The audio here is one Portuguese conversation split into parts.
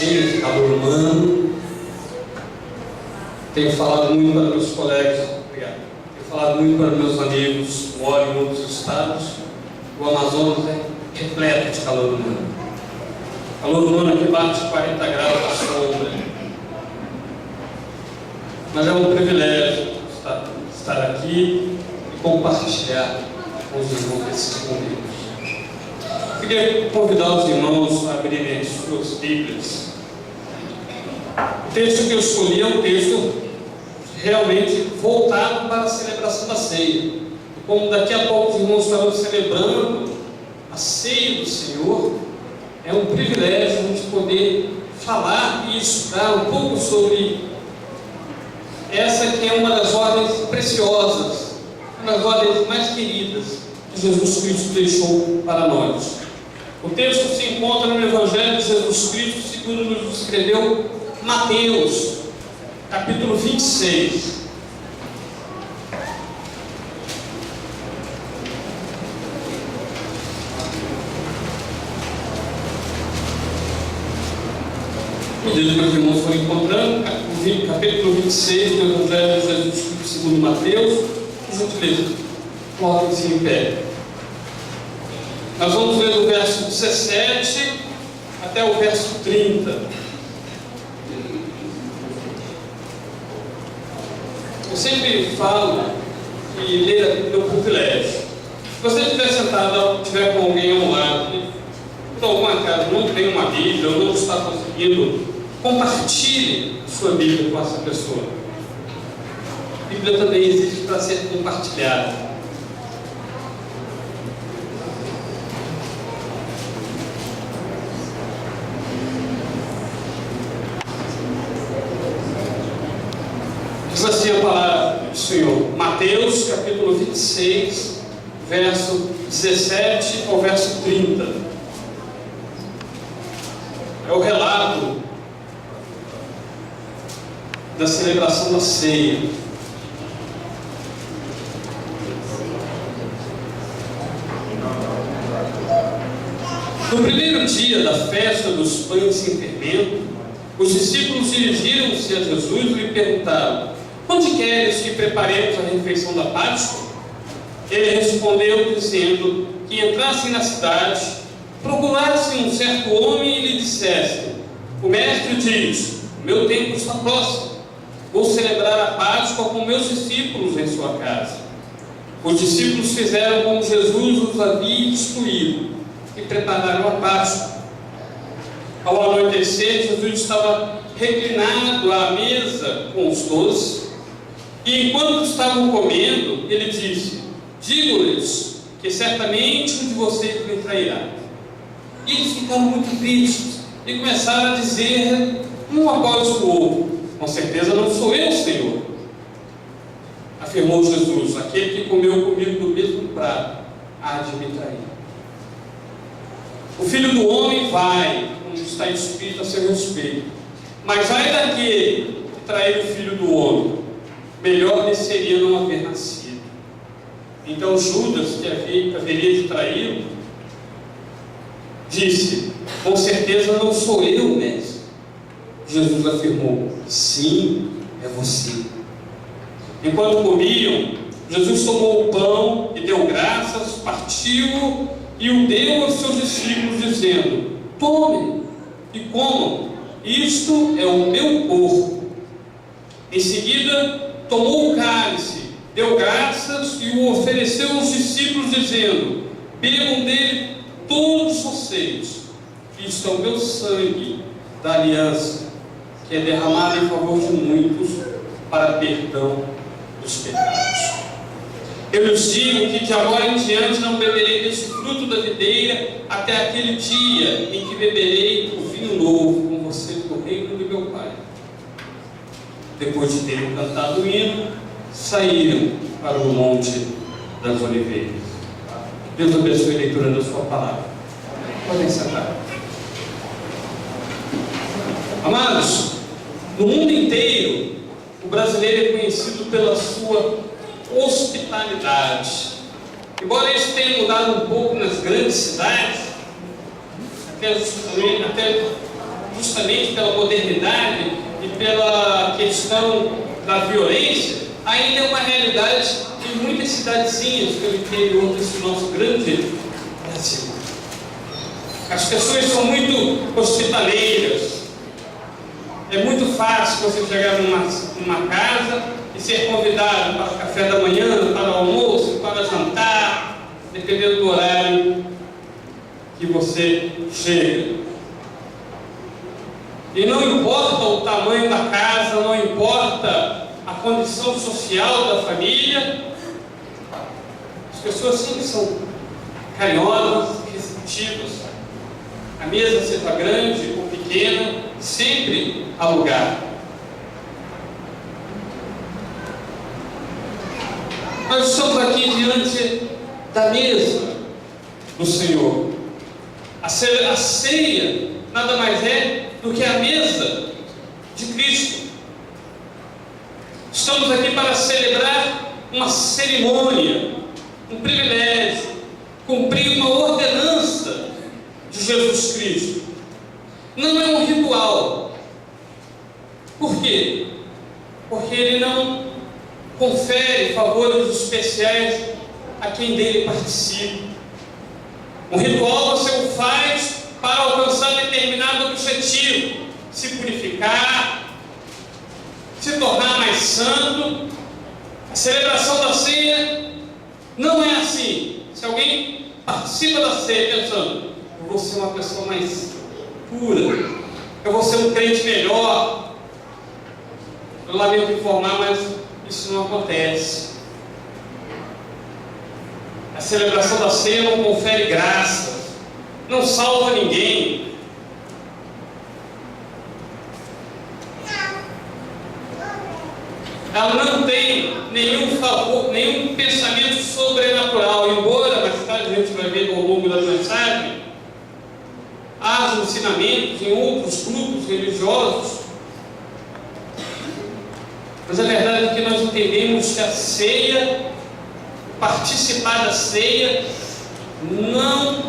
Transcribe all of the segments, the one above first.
cheio de calor humano. Tenho falado muito para meus colegas, obrigado. Tenho falado muito para meus amigos que moram em outros estados. O Amazonas é repleto de calor humano. Calor humano aqui bate 40 graus à sombra. Mas é um privilégio estar aqui e compartilhar com os irmãos esses momentos. Queria convidar os irmãos a abrirem as suas Bíblias. O texto que eu escolhi é um texto realmente voltado para a celebração da ceia. E como daqui a pouco os irmãos estarão celebrando a ceia do Senhor, é um privilégio a gente poder falar e estudar um pouco sobre essa que é uma das ordens preciosas, uma das ordens mais queridas que Jesus Cristo deixou para nós. O texto se encontra no Evangelho de Jesus Cristo, segundo nos escreveu Mateus, capítulo 26. Medida que os irmãos foram encontrando, capítulo 26 do Evangelho de Jesus Cristo, segundo Mateus, por gentileza, coloquem-se em pé. Nós vamos ler do verso 17 até o verso 30. Eu sempre falo que ler a Bíblia é um privilégio. Se você estiver sentado, estiver com alguém ao lado, e por alguma casa não tem uma Bíblia, ou não está conseguindo, compartilhe a sua Bíblia com essa pessoa. A Bíblia também existe para ser compartilhada. Diz assim a palavra do Senhor, Mateus capítulo 26, verso 17 ao verso 30. É o relato da celebração da ceia. No primeiro dia da festa dos pães sem fermento, os discípulos dirigiram-se a Jesus e lhe perguntaram: onde queres que preparemos a refeição da Páscoa? Ele respondeu dizendo que entrassem na cidade, procurassem um certo homem e lhe dissessem: o mestre diz, o meu tempo está próximo, vou celebrar a Páscoa com meus discípulos em sua casa. Os discípulos fizeram como Jesus os havia instruído e prepararam a Páscoa. Ao anoitecer, Jesus estava reclinado à mesa com os 12, e enquanto estavam comendo, ele disse: digo-lhes que certamente um de vocês me trairá. E eles ficaram muito tristes e começaram a dizer um após o outro: com certeza não sou eu, Senhor. Afirmou Jesus: aquele que comeu comigo do mesmo prato há de me trair. O Filho do Homem vai, como está escrito a seu respeito, mas ai daquele que trair o Filho do Homem, melhor lhe seria não haver nascido. Então Judas, que haveria de traí-lo, disse: com certeza não sou eu, mestre. Jesus afirmou: sim, é você. Enquanto comiam, Jesus tomou o pão e deu graças, partiu e o deu aos seus discípulos, dizendo: tomem e comam, isto é o meu corpo. Em seguida, tomou o cálice, deu graças e o ofereceu aos discípulos, dizendo: bebam dele todos vocês, isto é o meu sangue da aliança, que é derramado em favor de muitos para perdão dos pecados. Eu lhes digo que de agora em diante não beberei desse fruto da videira até aquele dia em que beberei o vinho novo com vocês no reino de meu Pai. Depois de terem cantado o hino, saíram para o Monte das Oliveiras. Deus abençoe a leitura da sua palavra. Podem sentar. Amados, no mundo inteiro, o brasileiro é conhecido pela sua hospitalidade. Embora isso tenha mudado um pouco nas grandes cidades, até justamente pela modernidade e pela questão da violência, ainda é uma realidade em muitas cidadezinhas pelo interior desse nosso grande Brasil. As pessoas são muito hospitaleiras. É muito fácil você chegar numa casa e ser convidado para o café da manhã, para o almoço, para jantar, dependendo do horário que você chega. E não importa o tamanho da casa, não importa a condição social da família, as pessoas sempre são carinhosas, receptivas. A mesa seja grande ou pequena, sempre há lugar. Nós estamos aqui diante da mesa do Senhor. A ceia nada mais é do que a mesa de Cristo. Estamos aqui para celebrar uma cerimônia, um privilégio, cumprir uma ordenança de Jesus Cristo. Não é um ritual. Por quê? Porque ele não confere favores especiais a quem dele participa. Um ritual você o faz para alcançar determinado objetivo, se purificar, se tornar mais santo. A celebração da ceia não é assim. Se alguém participa da ceia pensando, eu vou ser uma pessoa mais pura, eu vou ser um crente melhor, eu lamento informar, mas isso não acontece. A celebração da ceia não confere graça, não salva ninguém. Ela não tem nenhum favor, nenhum pensamento sobrenatural, embora mais tarde a gente vai ver ao longo da mensagem, há ensinamentos em outros grupos religiosos, mas a verdade é que nós entendemos que a ceia, participar da ceia, não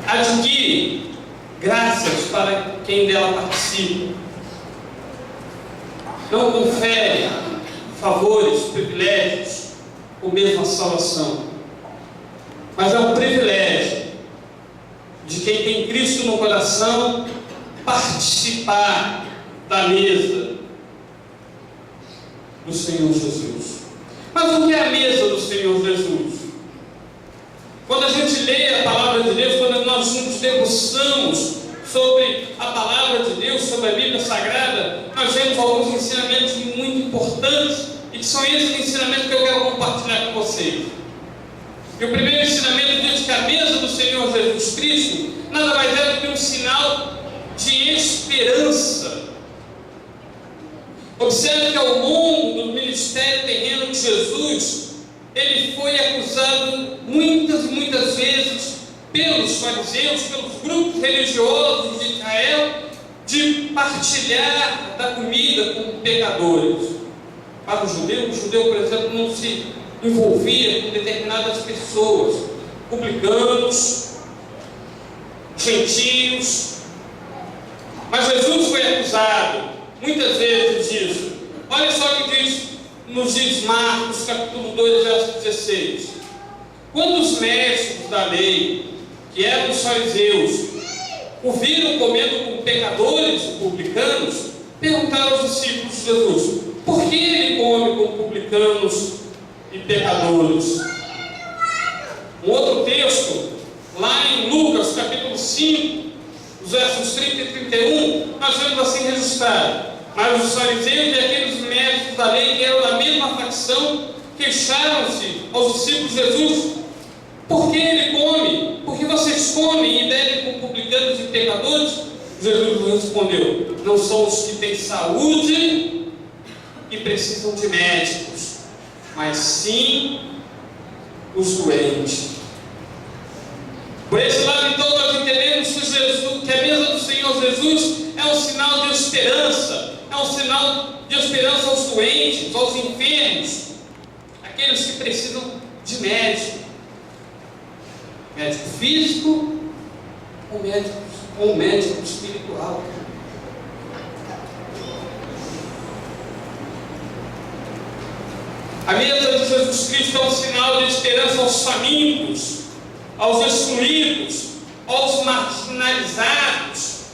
adquire graças para quem dela participa, não confere favores, privilégios, ou mesmo a salvação, mas é um privilégio de quem tem Cristo no coração participar da mesa do Senhor Jesus. Mas o que é a mesa do Senhor Jesus? Quando a gente lê a palavra de Deus, quando nós nos debruçamos sobre a palavra de Deus, sobre a Bíblia Sagrada, nós vemos alguns ensinamentos muito importantes, e que são esses ensinamentos que eu quero compartilhar com vocês. E o primeiro ensinamento diz que a mesa do Senhor Jesus Cristo nada mais é do que um sinal de esperança. Observe que ao longo do ministério terreno de Jesus, ele foi acusado muitas e muitas vezes pelos fariseus, pelos grupos religiosos de Israel, de partilhar da comida com pecadores. Para o judeu, por exemplo, não se envolvia com determinadas pessoas, publicanos, gentios. Mas Jesus foi acusado muitas vezes disso. Olha só o que nos diz Marcos, capítulo 2, verso 16. Quando os mestres da lei, que eram os fariseus, o viram comendo com pecadores e publicanos, perguntaram aos discípulos de Jesus: por que ele come com publicanos e pecadores? Um outro texto, lá em Lucas, capítulo 5, os versos 30 e 31, nós vemos assim registrado: mas os fariseus e aqueles mestres da lei, que eram da mesma facção, queixaram-se aos discípulos de Jesus: por que ele come? Por que vocês comem e bebem com publicanos e pecadores? Jesus respondeu: não são os que têm saúde e precisam de médicos, mas sim os doentes. Por esse lado, então, nós entendemos que a mesa do Senhor Jesus é um sinal de esperança, é um sinal de esperança aos doentes, aos enfermos, aqueles que precisam de médico físico ou médico com um médico espiritual. A mesa de Jesus Cristo é um sinal de esperança aos famintos, aos excluídos, aos marginalizados.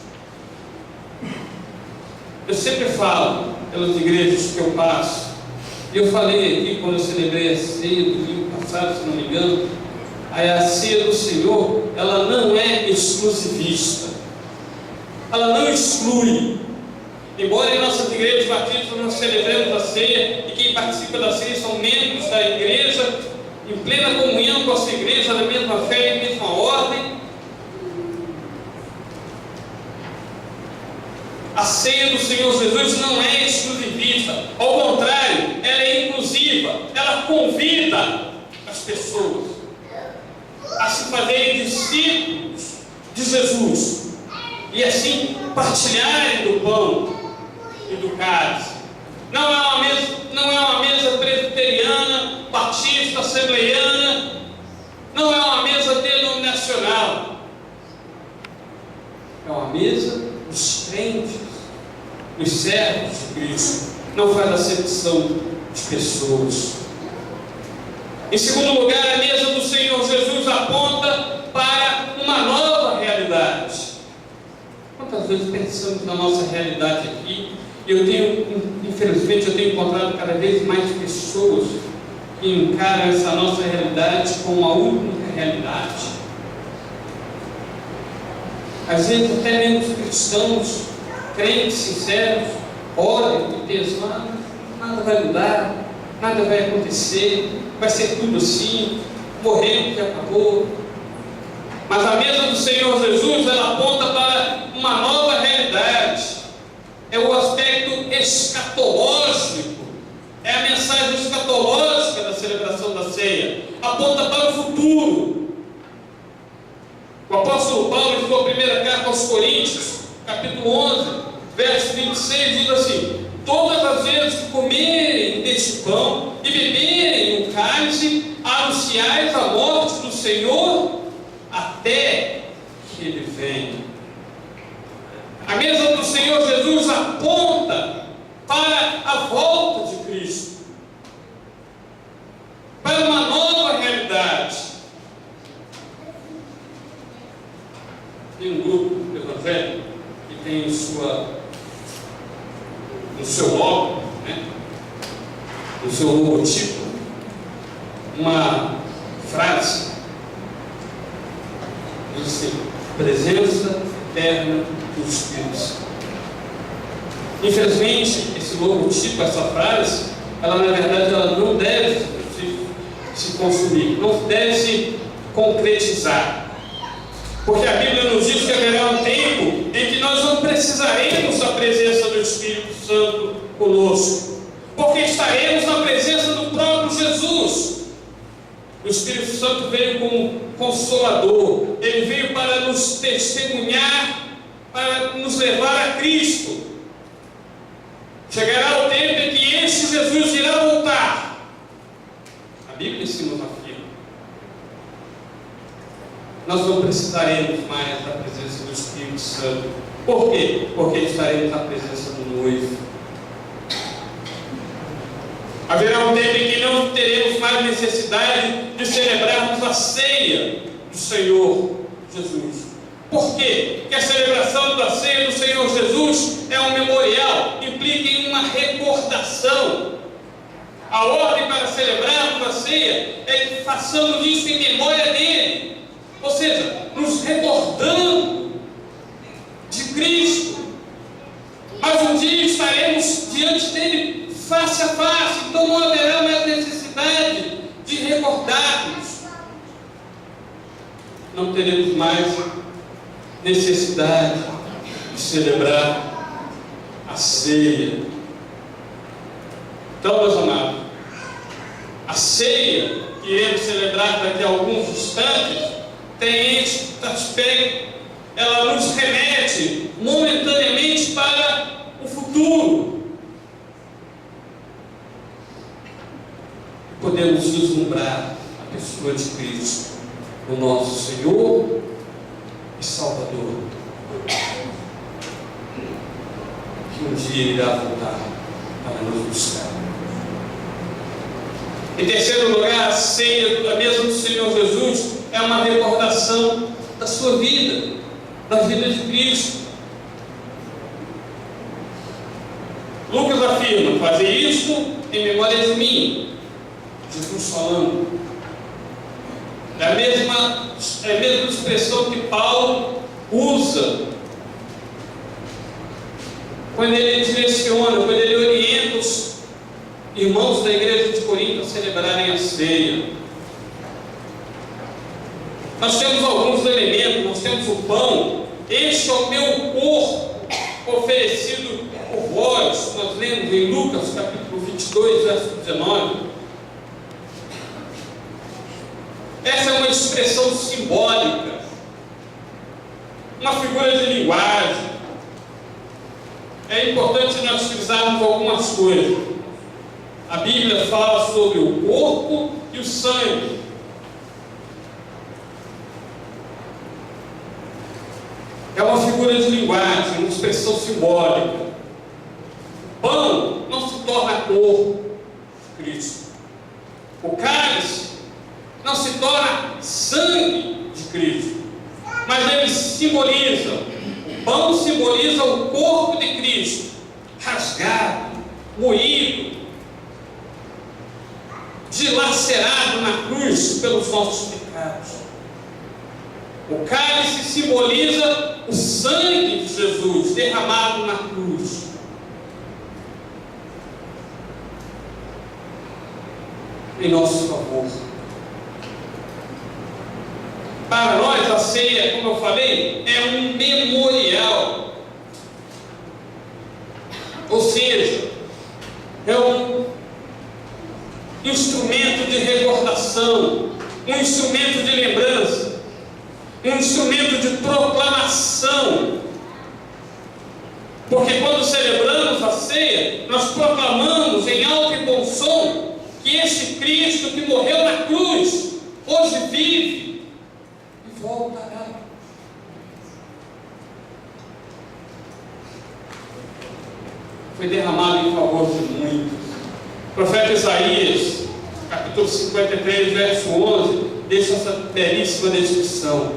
Eu sempre falo pelas igrejas que eu passo, e eu falei aqui quando eu celebrei a ceia do domingo passado, se não me engano, a ceia do Senhor, ela não é exclusivista, ela não exclui. Embora em nossas igrejas batistas nós celebremos a ceia, e quem participa da ceia são membros da igreja, em plena comunhão com a sua igreja, da mesma fé e mesma ordem, a ceia do Senhor Jesus não é exclusivista, ao contrário, ela é inclusiva, ela convida as pessoas a se fazerem discípulos de Jesus e assim partilharem do pão e do cálice. Não é uma mesa presbiteriana, batista, assembleiana, não é uma mesa denominacional, é uma mesa dos crentes, dos servos de Cristo. Não faz acepção de pessoas. Em segundo lugar, a mesa do Senhor Jesus aponta para uma nova realidade. Quantas vezes pensamos na nossa realidade aqui, e infelizmente eu tenho encontrado cada vez mais pessoas que encaram essa nossa realidade como a única realidade. Às vezes até mesmo cristãos, crentes sinceros, olham e pensam: nada vai mudar, nada vai acontecer, vai ser tudo assim, morremos e acabou. Mas a mesa do Senhor Jesus, ela aponta para uma nova realidade. É o aspecto escatológico, é a mensagem escatológica da celebração da ceia, aponta para o futuro. O apóstolo Paulo, em sua primeira carta aos Coríntios, capítulo 11, verso 26, diz assim: todas as vezes que comerem deste pão e beberem o cálice, anunciais a morte do Senhor até que Ele venha. A mesa do Senhor Jesus aponta para a volta de Cristo, para uma nova realidade. Tem um grupo evangélico que tem no seu logo, no seu logotipo, uma frase, diz assim: presença eterna do Espírito Santo. Infelizmente, esse logotipo, essa frase, ela na verdade ela não deve se consumir, não deve se concretizar. Porque a Bíblia nos diz que haverá um tempo em que nós não precisaremos da presença do Espírito Santo conosco, porque estaremos na presença do próprio Jesus. O Espírito Santo veio como consolador, ele veio para nos testemunhar, para nos levar a Cristo. Chegará o tempo em que este Jesus irá voltar. A Bíblia assim nos afirma. Nós não precisaremos mais da presença do Espírito Santo. Por quê? Porque estaremos na presença do noivo. Haverá um tempo em que não teremos mais necessidade de celebrarmos a ceia do Senhor Jesus. Por quê? Porque a celebração da ceia do Senhor Jesus é um memorial, implica em uma recordação. A ordem para celebrarmos a ceia é que façamos isso em memória dele, ou seja, nos recordando de Cristo. Mas um dia estaremos diante dele face a face, então não haverá mais necessidade de recordarmos. Não teremos mais necessidade de celebrar a ceia. Então, meus amados, a ceia que iremos celebrar daqui a alguns instantes tem este aspecto, ela nos remete momentaneamente para o futuro. Podemos vislumbrar a pessoa de Cristo, o nosso Senhor e Salvador. que um dia Ele irá voltar para nos buscar. Em terceiro lugar, a ceia da mesa do Senhor Jesus é uma recordação da sua vida, da vida de Cristo. Lucas afirma: fazer isto em memória de mim. Jesus falando. É a mesma expressão que Paulo usa quando ele direciona, quando ele orienta os irmãos da igreja de Corinto a celebrarem a ceia. Nós temos alguns elementos, nós temos o pão. Este é o meu corpo oferecido por vós. Nós lemos em Lucas capítulo 22, verso 19. Essa é uma expressão simbólica, uma figura de linguagem. É importante nós frisarmos algumas coisas. A Bíblia fala sobre o corpo e o sangue. É uma figura de linguagem, uma expressão simbólica. Pão não se torna corpo de Cristo. O cálice não se torna sangue de Cristo, mas ele simboliza, o pão simboliza o corpo de Cristo, rasgado, moído, dilacerado na cruz pelos nossos pecados. O cálice simboliza o sangue de Jesus derramado na cruz. Em nosso favor. Para nós, a ceia, como eu falei, é um memorial. Ou seja, é um instrumento de recordação, um instrumento de lembrança, um instrumento de proclamação. Porque quando celebramos a ceia, nós proclamamos em alto e bom som que este Cristo que morreu na cruz, hoje vive e voltará. Foi derramado em favor de muitos. O profeta Isaías, capítulo 53, verso 11, deixa essa belíssima descrição.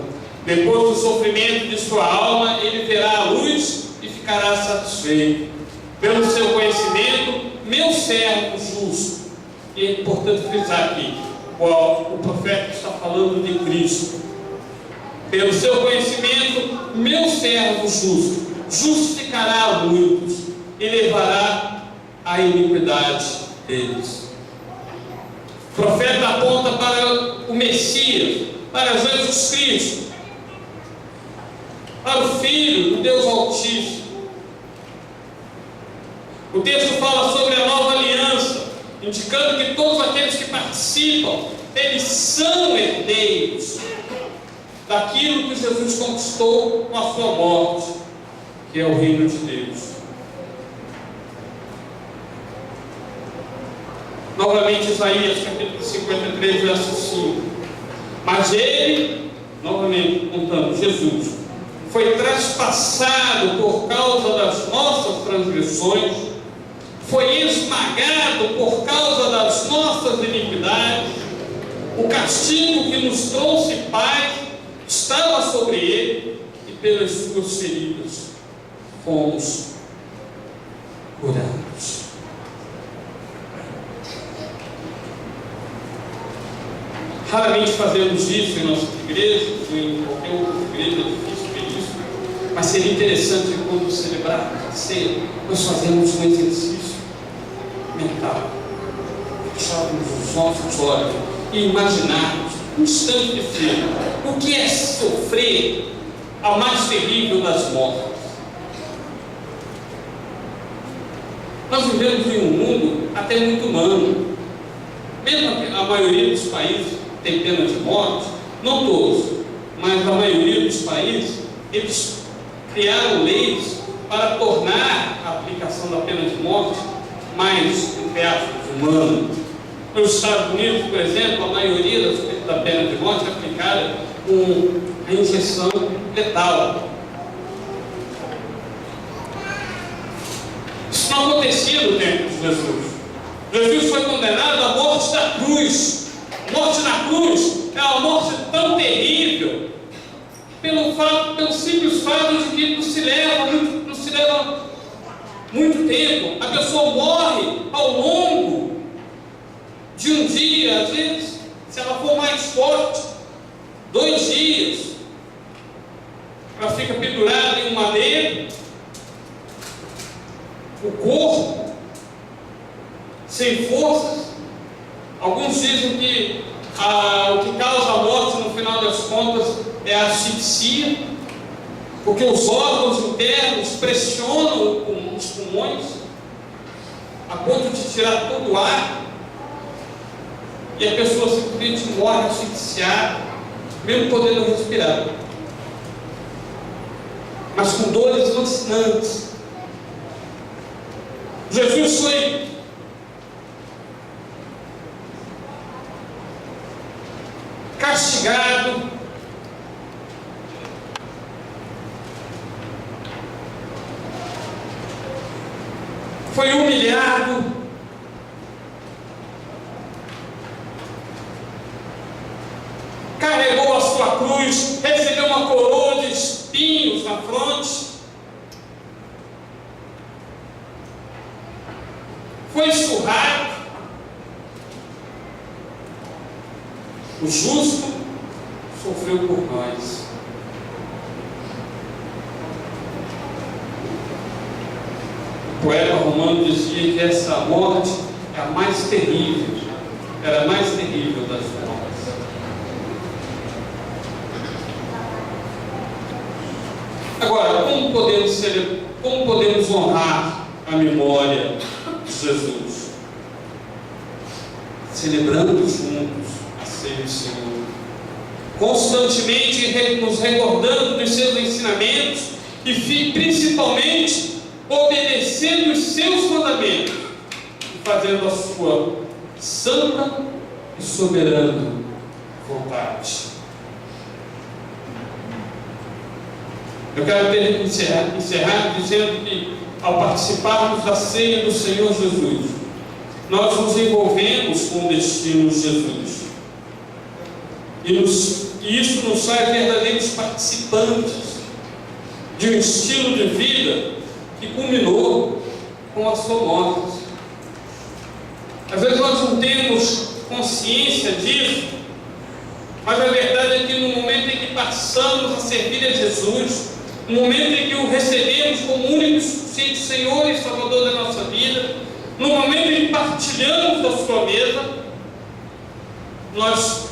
Depois do sofrimento de sua alma, ele verá a luz e ficará satisfeito. Pelo seu conhecimento, meu servo justo. E é importante frisar aqui, o profeta está falando de Cristo. Pelo seu conhecimento, meu servo justo justificará a muitos e levará a iniquidade deles. O profeta aponta para o Messias, para Jesus Cristo, para o Filho do Deus Altíssimo. O texto fala sobre a nova aliança, indicando que todos aqueles que participam, eles são herdeiros daquilo que Jesus conquistou com a sua morte, que é o reino de Deus. Novamente, Isaías capítulo 53, verso 5. Mas ele, novamente contando, Jesus, foi traspassado por causa das nossas transgressões, foi esmagado por causa das nossas iniquidades. O castigo que nos trouxe paz estava sobre ele, e pelas suas feridas fomos curados. Raramente fazemos isso em nossas igrejas, em qualquer outra igreja, é difícil ver isso, mas seria interessante quando celebrar a ceia, nós fazemos um exercício mental, fecharmos os nossos olhos e imaginarmos um instante de frio, o que é sofrer a mais terrível das mortes. Nós vivemos em um mundo até muito humano, mesmo que a maioria dos países tem pena de morte, não todos, mas a maioria dos países, eles criaram leis para tornar a aplicação da pena de morte mais, entre aspas, humana. Nos Estados Unidos, por exemplo, a maioria da pena de morte é aplicada com a injeção letal. não acontecia no tempo de Jesus. Jesus foi condenado à morte da cruz. A morte na cruz é uma morte tão terrível, pelo simples fato de que não se leva muito tempo. A pessoa morre ao longo de um dia, às vezes, se ela for mais forte, 2 dias. Ela fica pendurada em um madeiro, o corpo sem forças. Alguns dizem que o que causa a morte, no final das contas, é a asfixia, porque os órgãos internos pressionam os pulmões a ponto de tirar todo o ar, e a pessoa simplesmente morre asfixiada, mesmo podendo respirar, mas com dores lancinantes. Jesus foi castigado, foi humilhado, carregou a sua cruz, recebeu uma coroa de espinhos na fronte, foi esturrado. O justo sofreu por nós. O poeta romano dizia que essa morte é a mais terrível, era a mais terrível das mortes. Agora, como podemos honrar a memória de Jesus? Celebrando juntos a ceia do Senhor, constantemente nos recordando dos seus ensinamentos e principalmente obedecendo os seus mandamentos e fazendo a sua santa e soberana vontade. Eu quero encerrar dizendo que, ao participarmos da ceia do Senhor Jesus, nós nos envolvemos com o destino de Jesus. E isso nos faz verdadeiros participantes de um estilo de vida que culminou com a sua morte. Às vezes nós não temos consciência disso, mas a verdade é que no momento em que passamos a servir a Jesus, no momento em que o recebemos como único e suficiente Senhor e Salvador da nossa vida, no momento em que partilhamos da sua mesa, nós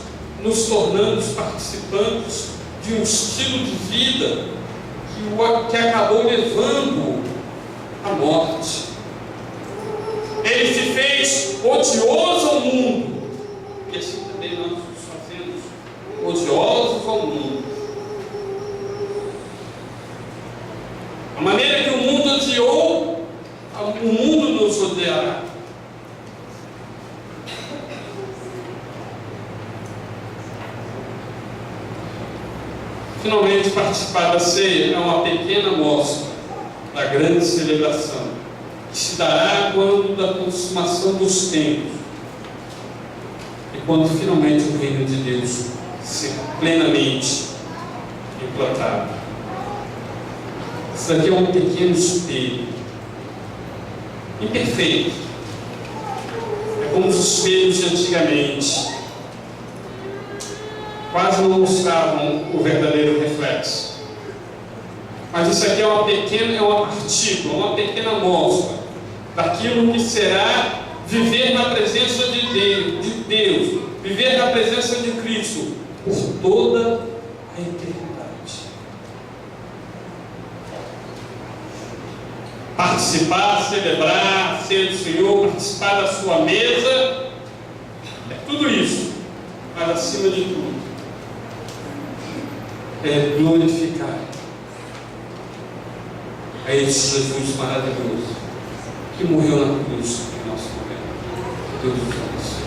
nos tornamos participantes de um estilo de vida que acabou levando à morte. Ele se fez odioso ao mundo, e assim também nós nos fazemos odiosos ao mundo. A maneira que o mundo odiou, o mundo nos odiará. Finalmente, participar da ceia é uma pequena amostra da grande celebração que se dará quando da consumação dos tempos e quando finalmente o reino de Deus ser plenamente implantado. Isso aqui é um pequeno espelho, imperfeito. É como os espelhos de antigamente, quase não mostravam o verdadeiro reflexo. Mas isso aqui é uma partícula, uma pequena amostra daquilo que será viver na presença de Deus, viver na presença de Cristo por toda a eternidade. Participar, celebrar, ser do Senhor, participar da sua mesa, é tudo isso, mas acima de tudo, é glorificar a esse Jesus maravilhoso que morreu na cruz em nosso lugar. Deus nos abençoe.